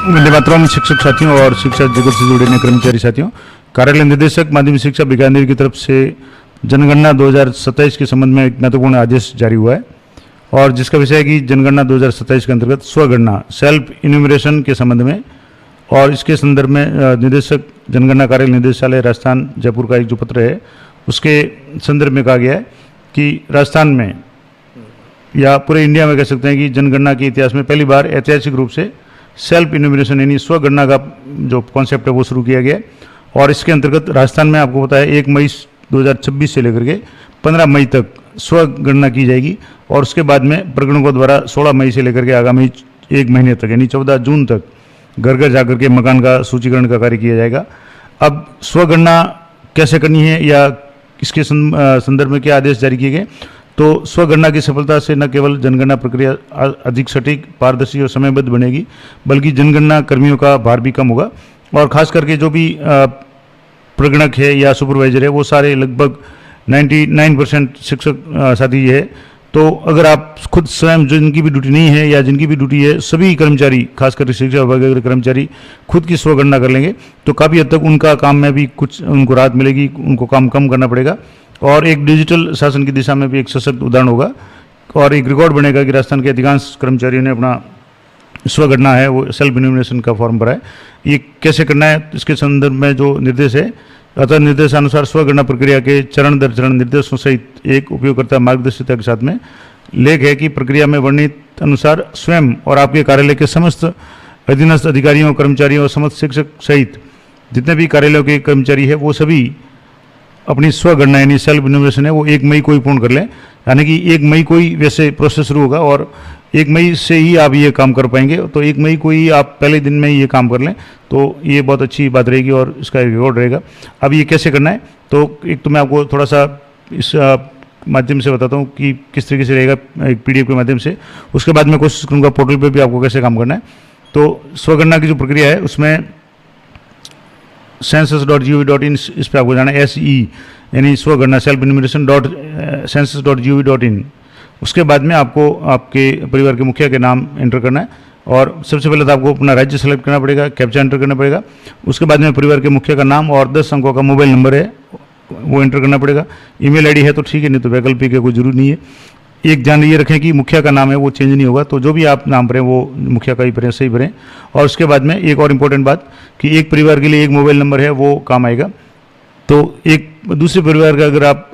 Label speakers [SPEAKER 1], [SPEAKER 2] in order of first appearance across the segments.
[SPEAKER 1] वंदे मातरम। शिक्षक साथियों और शिक्षा जगत से जुड़े नए कर्मचारी साथियों, कार्यालय निदेशक माध्यमिक शिक्षा बीकानेर की तरफ से जनगणना 2027 के संबंध में एक महत्वपूर्ण आदेश जारी हुआ है और जिसका विषय है कि जनगणना 2027 के अंतर्गत स्वगणना सेल्फ इन्यूमरेशन के संबंध में। और इसके संदर्भ में निदेशक जनगणना कार्यालय निदेशालय राजस्थान जयपुर का एक जो पत्र है उसके संदर्भ में कहा गया है कि राजस्थान में या पूरे इंडिया में कह सकते हैं कि जनगणना के इतिहास में पहली बार ऐतिहासिक रूप से सेल्फ इन्यूमरेशन यानी स्वगणना का जो कॉन्सेप्ट है वो शुरू किया गया है। और इसके अंतर्गत राजस्थान में आपको पता है 1 मई 2026 से लेकर के 15 मई तक स्वगणना की जाएगी और उसके बाद में प्रगणकों द्वारा 16 मई से लेकर के आगामी 1 महीने तक यानी 14 जून तक घर घर जाकर के मकान का सूचीकरण का कार्य किया जाएगा। अब स्वगणना कैसे करनी है या इसके संदर्भ में क्या आदेश जारी किए गए, तो स्वगणना की सफलता से न केवल जनगणना प्रक्रिया अधिक सटीक, पारदर्शी और समयबद्ध बनेगी, बल्कि जनगणना कर्मियों का भार भी कम होगा। और खास करके जो भी प्रगणक है या सुपरवाइजर है वो सारे लगभग 99% शिक्षक साथी है। तो अगर आप खुद स्वयं जिनकी भी ड्यूटी नहीं है या जिनकी भी ड्यूटी है, सभी कर्मचारी खासकर शिक्षा विभाग के कर्मचारी खुद की स्वगणना कर लेंगे तो काफ़ी हद तक उनका काम में भी कुछ उनको राहत मिलेगी, उनको काम कम करना पड़ेगा और एक डिजिटल शासन की दिशा में भी एक सशक्त उदाहरण होगा और एक रिकॉर्ड बनेगा कि राजस्थान के अधिकांश कर्मचारियों ने अपना स्वगणना है वो सेल्फ इन्यूमरेशन का फॉर्म भरा है। ये कैसे करना है इसके संदर्भ में जो निर्देश है, अतः निर्देशानुसार स्वगणना प्रक्रिया के चरण दर चरण निर्देशों सहित एक उपयोगकर्ता मार्गदर्शिता के साथ में लेख है कि प्रक्रिया में वर्णित अनुसार स्वयं और आपके कार्यालय के समस्त अधीनस्थ अधिकारियों, कर्मचारियों और समस्त शिक्षक सहित जितने भी कार्यालयों के कर्मचारी है वो सभी अपनी स्वगणना यानी सेल्फ इन्यूमरेशन है वो 1 मई को ही पूर्ण कर लें। यानी कि 1 मई को ही वैसे प्रोसेस शुरू होगा और 1 मई से ही आप ये काम कर पाएंगे। तो 1 मई को ही आप पहले दिन में ही ये काम कर लें तो ये बहुत अच्छी बात रहेगी और इसका रिकॉर्ड रहेगा। अब ये कैसे करना है, तो एक तो मैं आपको थोड़ा सा इस माध्यम से बताता हूँ कि किस तरीके से रहेगा एक PDF के माध्यम से। उसके बाद मैं कोशिश करूँगा पोर्टल पर भी आपको कैसे काम करना है। तो स्वगणना की जो प्रक्रिया है उसमें census.gov.in इस पर आपको जाना है, SE यानी स्वगणना सेल्फ इन्यूमरेशन census.gov.in। उसके बाद में आपको आपके परिवार के मुखिया के नाम एंटर करना है और सबसे पहले तो आपको अपना राज्य सेलेक्ट करना पड़ेगा, कैप्चा एंटर करना पड़ेगा। उसके बाद में परिवार के मुखिया का नाम और 10 अंकों का मोबाइल नंबर है वो एंटर करना पड़ेगा। ईमेल आईडी है तो ठीक है, नहीं तो वैकल्पिक है, कोई जरूरी नहीं है। एक ध्यान ये रखें कि मुखिया का नाम है वो चेंज नहीं होगा, तो जो भी आप नाम भरें वो मुखिया का ही भरें, सही भरें। और उसके बाद में एक और इम्पोर्टेंट बात कि एक परिवार के लिए एक मोबाइल नंबर है वो काम आएगा। तो एक दूसरे परिवार का अगर आप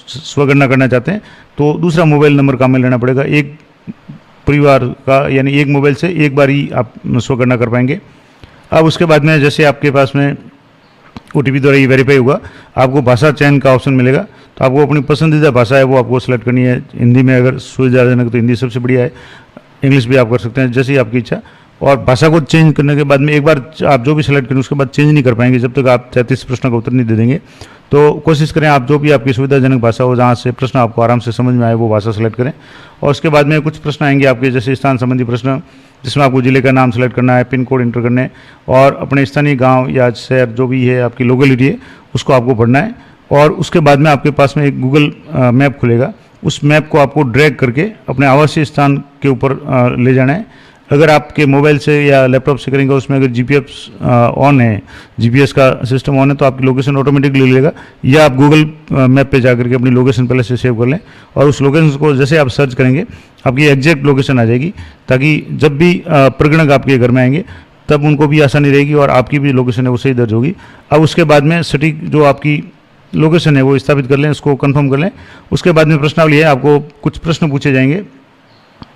[SPEAKER 1] स्वगणना करना चाहते हैं तो दूसरा मोबाइल नंबर काम में लेना पड़ेगा। एक परिवार का यानी एक मोबाइल से एक बार ही आप स्वगणना कर पाएंगे। अब उसके बाद में जैसे आपके पास में OTP द्वारा ये वेरीफाई होगा, आपको भाषा चयन का ऑप्शन मिलेगा। तो आपको अपनी पसंदीदा भाषा है वो आपको सेलेक्ट करनी है। हिंदी में अगर सुविधाजनक तो हिंदी सबसे बढ़िया है, इंग्लिश भी आप कर सकते हैं जैसी आपकी इच्छा। और भाषा को चेंज करने के बाद में एक बार आप जो भी सिलेक्ट करें उसके बाद चेंज नहीं कर पाएंगे जब तक आप 33 प्रश्न का उत्तर नहीं दे देंगे। तो कोशिश करें आप जो भी आपकी सुविधाजनक भाषा हो, जहाँ से प्रश्न आपको आराम से समझ में आए वो भाषा सेलेक्ट करें। और उसके बाद में कुछ प्रश्न आएंगे आपके जैसे स्थान संबंधी प्रश्न, जिसमें आपको जिले का नाम सेलेक्ट करना है, पिन कोड इंटर करना है और अपने स्थानीय गाँव या शहर जो भी है आपकी लोकेलिटी है उसको आपको पढ़ना है। और उसके बाद में आपके पास में एक गूगल मैप खुलेगा, उस मैप को आपको ड्रैग करके अपने आवासीय स्थान के ऊपर ले जाना है। अगर आपके मोबाइल से या लैपटॉप से करेंगे उसमें अगर GPS ऑन है, GPS का सिस्टम ऑन है तो आपकी लोकेशन ऑटोमेटिकली ले लेगा, या आप गूगल मैप पे जाकर के अपनी लोकेशन पहले से सेव कर लें और उस लोकेशन को जैसे आप सर्च करेंगे आपकी एग्जैक्ट लोकेशन आ जाएगी, ताकि जब भी प्रगणक आपके घर में आएंगे तब उनको भी आसानी रहेगी और आपकी भी लोकेशन है वो सही दर्ज होगी। अब उसके बाद में सटीक जो आपकी लोकेशन है वो स्थापित कर लें, उसको कंफर्म कर लें। उसके बाद में प्रश्नावली है, आपको कुछ प्रश्न पूछे जाएंगे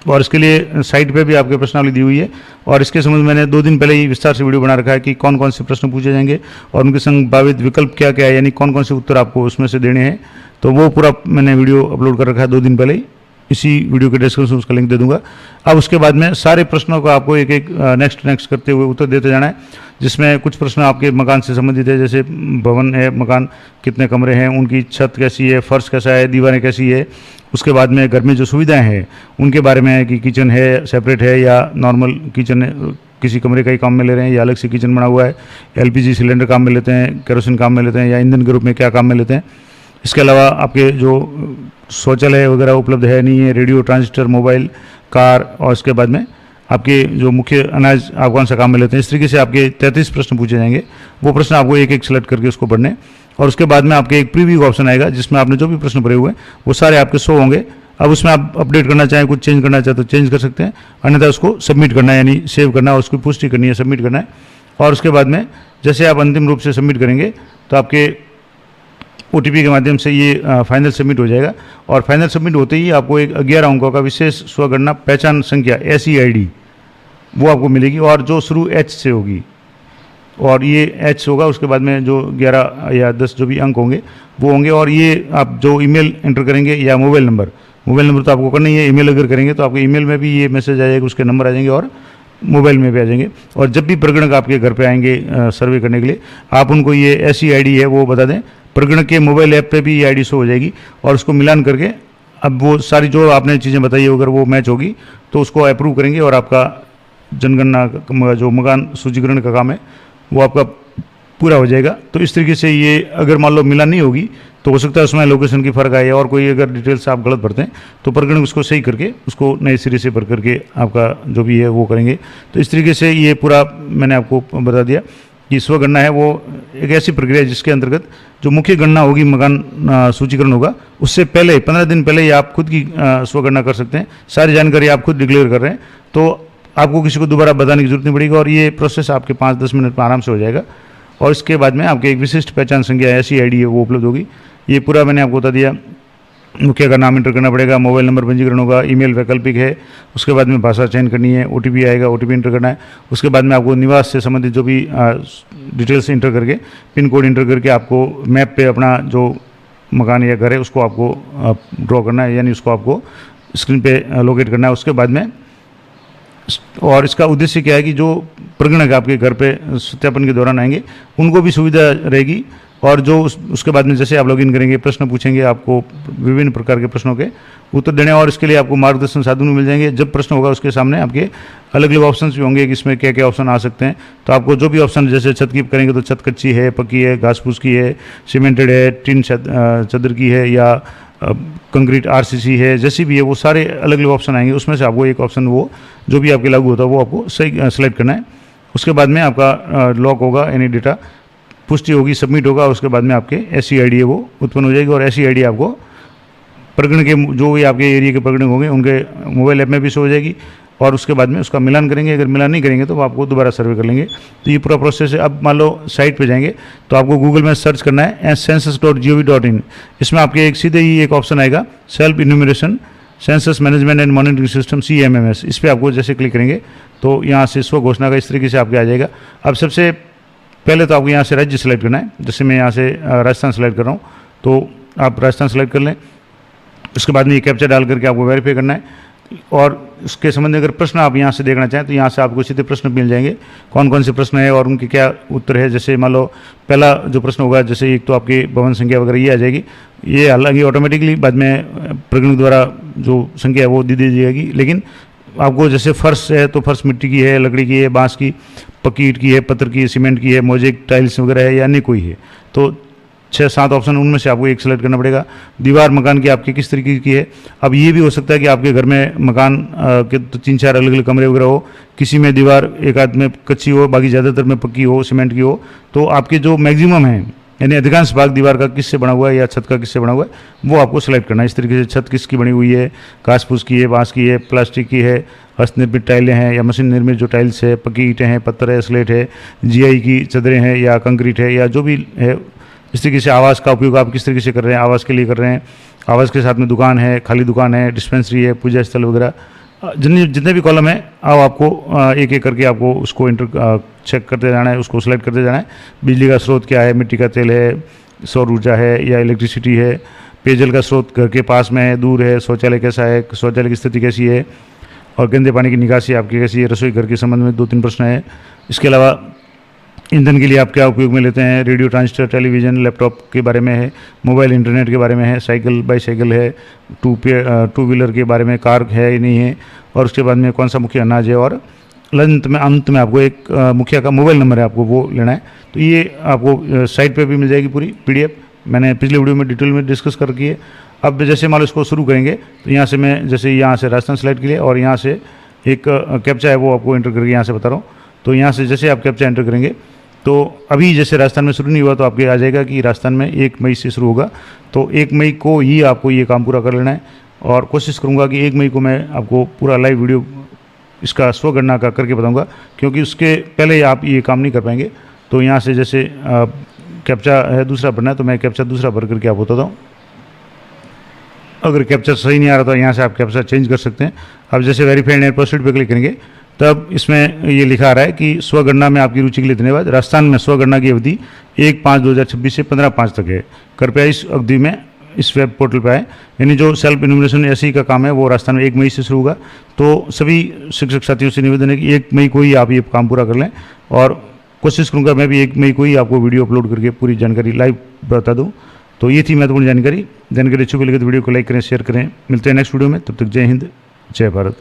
[SPEAKER 1] और इसके लिए साइट पे भी आपके प्रश्नावली दी हुई है और इसके संबंध में मैंने 2 दिन पहले ही विस्तार से वीडियो बना रखा है कि कौन कौन से प्रश्न पूछे जाएंगे और उनके संभावित विकल्प क्या क्या है, यानी कौन कौन से उत्तर आपको उसमें से देने हैं। तो वो पूरा मैंने वीडियो अपलोड कर रखा है 2 दिन पहले ही, इसी वीडियो के डिस्क्रिप्शन उसका लिंक दे दूंगा। अब उसके बाद में सारे प्रश्नों को आपको एक एक नेक्स्ट करते हुए उत्तर देते जाना है, जिसमें कुछ प्रश्न आपके मकान से संबंधित है, जैसे भवन है, मकान कितने कमरे हैं, उनकी छत कैसी है, फर्श कैसा है, दीवारें कैसी है। उसके बाद में घर में जो सुविधाएं हैं उनके बारे में है कि किचन है सेपरेट है या नॉर्मल किचन है, किसी कमरे का ही काम में ले रहे हैं या अलग से किचन बना हुआ है, LPG सिलेंडर काम में लेते हैं, केरोसिन काम में लेते हैं या ईंधन के रूप में क्या काम में लेते हैं। इसके अलावा आपके जो शौचालय वगैरह उपलब्ध है नहीं है, रेडियो, ट्रांजिस्टर, मोबाइल, कार। और इसके बाद में आपके जो मुख्य अनाज आप कौन सा काम में लेते हैं, इस तरीके से आपके 33 प्रश्न पूछे जाएंगे। वो प्रश्न आपको एक एक सेलेक्ट करके उसको पढ़ने, और उसके बाद में आपके एक प्रीव्यू का ऑप्शन आएगा जिसमें आपने जो भी प्रश्न भरे हुए हैं वो सारे आपके शो होंगे। अब उसमें आप अपडेट करना चाहें, कुछ चेंज करना चाहें तो चेंज कर सकते हैं, अन्यथा उसको सबमिट करना है, यानी सेव करना है, उसकी पुष्टि करनी है, सबमिट करना है। और उसके बाद में जैसे आप अंतिम रूप से सबमिट करेंगे तो आपके OTP के माध्यम से ये फाइनल सबमिट हो जाएगा। और फाइनल सबमिट होते ही आपको एक 11 अंकों का विशेष स्वगणना पहचान संख्या SEID वो आपको मिलेगी, और जो शुरू H से होगी, और ये H होगा। उसके बाद में जो 11 या 10 जो भी अंक होंगे वो होंगे। और ये आप जो ईमेल एंटर करेंगे या मोबाइल नंबर तो आपको करना ही है। ईमेल अगर करेंगे तो आपके ईमेल में भी ये मैसेज आ जाएगा, उसके नंबर आ जाएंगे और मोबाइल में भी आ जाएंगे। और जब भी प्रगणक आपके घर पे आएंगे सर्वे करने के लिए, आप उनको ये SEID है वो बता दें। प्रगणक के मोबाइल ऐप पे भी ये ID शो हो जाएगी, और उसको मिलान करके अब वो सारी जो आपने चीज़ें बताई अगर वो मैच होगी तो उसको अप्रूव करेंगे, और आपका जनगणना जो मकान सूचीकरण का काम है वो आपका पूरा हो जाएगा। तो इस तरीके से ये अगर मान लो मिलान नहीं होगी तो हो सकता है उसमें लोकेशन की फ़र्क आए, और कोई अगर डिटेल्स आप गलत भरते हैं तो प्रगणक उसको सही करके उसको नए सिरे से भर करके आपका जो भी है वो करेंगे। तो इस तरीके से ये पूरा मैंने आपको बता दिया कि स्वगणना है वो एक ऐसी प्रक्रिया है जिसके अंतर्गत जो मुख्य गणना होगी, मकान सूचीकरण होगा, उससे पहले 15 दिन पहले ही आप खुद की स्वगणना कर सकते हैं। सारी जानकारी आप खुद डिक्लेयर कर रहे हैं तो आपको किसी को दोबारा बताने की जरूरत नहीं पड़ेगी, और ये प्रोसेस आपके 5-10 मिनट में आराम से हो जाएगा। और इसके बाद में आपके एक विशिष्ट पहचान संख्या SEID है वो उपलब्ध होगी। ये पूरा मैंने आपको बता दिया। मुखिया का नाम इंटर करना पड़ेगा, मोबाइल नंबर पंजीकरण होगा, ईमेल वैकल्पिक है, उसके बाद में भाषा चयन करनी है, OTP आएगा, OTP इंटर करना है। उसके बाद में आपको निवास से संबंधित जो भी डिटेल्स इंटर करके, पिन कोड इंटर करके आपको मैप पे अपना जो मकान या घर है उसको आपको ड्रॉ करना है, यानी उसको आपको स्क्रीन पे लोकेट करना है। उसके बाद में और इसका उद्देश्य क्या है कि जो प्रगणक आपके घर पे सत्यापन के दौरान आएंगे उनको भी सुविधा रहेगी, और जो उसके बाद में जैसे आप लॉगिन करेंगे प्रश्न पूछेंगे आपको विभिन्न प्रकार के प्रश्नों के उत्तर देने, और इसके लिए आपको मार्गदर्शन साधन मिल जाएंगे। जब प्रश्न होगा उसके सामने आपके अलग अलग ऑप्शन भी होंगे कि इसमें क्या क्या ऑप्शन आ सकते हैं। तो आपको जो भी ऑप्शन, जैसे छत की करेंगे तो छत कच्ची है, पक्की है, घास फूस की है, सीमेंटेड है, टिन चद्दर की है, या कंक्रीट RCC है, जैसी भी है वो सारे अलग अलग ऑप्शन आएंगे। उसमें से आपको एक ऑप्शन वो जो भी आपके लागू होता है वो आपको सही सेलेक्ट करना है। उसके बाद में आपका लॉक होगा, यानी डेटा पुष्टि होगी, सबमिट होगा। उसके बाद में आपके SEID है वो उत्पन्न हो जाएगी, और SEID आपको प्रगणक के जो भी आपके एरिया के प्रगणक होंगे उनके मोबाइल ऐप में भी शो हो जाएगी। और उसके बाद में उसका मिलान करेंगे, अगर मिलान नहीं करेंगे तो आपको दोबारा सर्वे कर लेंगे। तो ये पूरा प्रोसेस है। अब मान लो साइट पे जाएंगे तो आपको गूगल में सर्च करना है census.gov.in। इसमें आपके एक सीधे ही एक ऑप्शन आएगा self enumeration census management and monitoring system CMMS। इस पर आपको जैसे क्लिक करेंगे तो यहाँ से स्व घोषणा का इस तरीके से आपके आ जाएगा। अब सबसे पहले तो आपको यहाँ से राज्य सेलेक्ट करना है, जैसे मैं यहाँ से राजस्थान सेलेक्ट कर रहा हूँ तो आप राजस्थान सेलेक्ट कर लें। उसके बाद में ये कैप्चा डाल करके आपको वेरीफाई करना है, और उसके संबंध में अगर प्रश्न आप यहाँ से देखना चाहें तो यहाँ से आपको सीधे प्रश्न मिल जाएंगे, कौन कौन से प्रश्न है और उनके क्या उत्तर है। जैसे मान लो पहला जो प्रश्न होगा, जैसे एक तो आपकी भवन संख्या वगैरह ये आ जाएगी, ये हालांकि ऑटोमेटिकली बाद में प्रगणक द्वारा जो संख्या है वो दी जाएगी। लेकिन आपको जैसे फर्श है तो फर्श मिट्टी की है, लकड़ी की है, बांस की, पक्की ईंट की है, पत्थर की है, सीमेंट की है, मोजेक टाइल्स वगैरह है, या अन्य कोई है। तो 6-7 ऑप्शन उनमें से आपको एक सेलेक्ट करना पड़ेगा। दीवार मकान की आपकी किस तरीके की है। अब ये भी हो सकता है कि आपके घर में मकान के तो 3-4 अलग अलग कमरे वगैरह हो, किसी में दीवार एक आध में कच्ची हो, बाकी ज़्यादातर में पक्की हो, सीमेंट की हो। तो आपके जो मैक्सिमम है, यानी अधिकांश भाग दीवार का किससे बना हुआ है या छत का किससे बना हुआ है, वो आपको सेलेक्ट करना है। इस तरीके से छत किसकी बनी हुई है, घास फूस की है, बांस की है, प्लास्टिक की है, हस्तनिर्मित टाइलें हैं या मशीन निर्मित जो टाइल्स है, पक्की ईंटें हैं, पत्थर है, स्लेट है, GI की चदरें हैं या कंक्रीट है, या जो भी है। इस तरीके से आवास का उपयोग आप किस तरीके से कर रहे हैं, आवास के लिए कर रहे हैं, आवास के साथ में दुकान है, खाली दुकान है, डिस्पेंसरी है, पूजा स्थल वगैरह, जितने भी कॉलम है अब आपको एक एक करके आपको उसको चेक करते जाना है, उसको सेलेक्ट करते जाना है। बिजली का स्रोत क्या है, मिट्टी का तेल है, सौर ऊर्जा है या इलेक्ट्रिसिटी है, पेयजल का स्रोत घर के पास में है, दूर है, शौचालय कैसा है, शौचालय की स्थिति कैसी है, और गंदे पानी की निकासी आपकी कैसी है, रसोई घर के संबंध में 2-3 प्रश्न है। इसके अलावा ईंधन के लिए आप क्या उपयोग में लेते हैं, रेडियो, ट्रांजिस्टर, टेलीविज़न, लैपटॉप के बारे में है, मोबाइल इंटरनेट के बारे में है, साइकिल बाईसाइकिल है, टू व्हीलर के बारे में, कार है या नहीं है, और उसके बाद में कौन सा मुख्य अनाज है, और अंत में आपको एक मुखिया का मोबाइल नंबर है, आपको वो लेना है। तो ये आपको साइट पे भी मिल जाएगी पूरी PDF, मैंने पिछले वीडियो में डिटेल में डिस्कस कर रखी है। अब जैसे मान लो इसको शुरू करेंगे तो यहाँ से मैं जैसे यहाँ से राजस्थान सेलेक्ट के लिए, और यहाँ से एक कैप्चा है वो आपको एंटर करके यहाँ से बता रहा हूँ। तो यहाँ से जैसे आप कैप्चा एंटर करेंगे तो अभी जैसे राजस्थान में शुरू नहीं हुआ तो आपके आ जाएगा कि राजस्थान में 1 मई से शुरू होगा। तो 1 मई को ही आपको ये काम पूरा कर लेना है और कोशिश करूँगा कि 1 मई को मैं आपको पूरा लाइव वीडियो इसका स्वगणना का करके बताऊँगा, क्योंकि उसके पहले आप ये काम नहीं कर पाएंगे। तो यहाँ से जैसे कैप्चा है दूसरा भरना है तो मैं कैप्चा दूसरा भर करके आप बताता हूँ। अगर कैप्चा सही नहीं आ रहा तो यहाँ से आप कैप्चा चेंज कर सकते हैं। अब जैसे वेरीफाइड एंड प्रोसीड पे क्लिक करेंगे तब इसमें ये लिखा आ रहा है कि स्वगणना में आपकी रुचि के लिए धन्यवाद। राजस्थान में स्वगणना की अवधि 1/5/2026 से 15/5 तक है। कृपया इस अवधि में इस वेब पोर्टल पर आए। यानी जो सेल्फ इन्यूमरेशन एसई का काम है वो राजस्थान में 1 मई से शुरू होगा। तो सभी शिक्षक साथियों से निवेदन है कि 1 मई को ही आप ये काम पूरा कर लें और कोशिश करूँगा मैं भी 1 मई को ही आपको वीडियो अपलोड करके पूरी जानकारी लाइव बता दूँ। तो ये थी महत्वपूर्ण जानकारी अच्छी को लगे तो वीडियो को लाइक करें, शेयर करें। मिलते हैं नेक्स्ट वीडियो में, तब तक जय हिंद, जय भारत।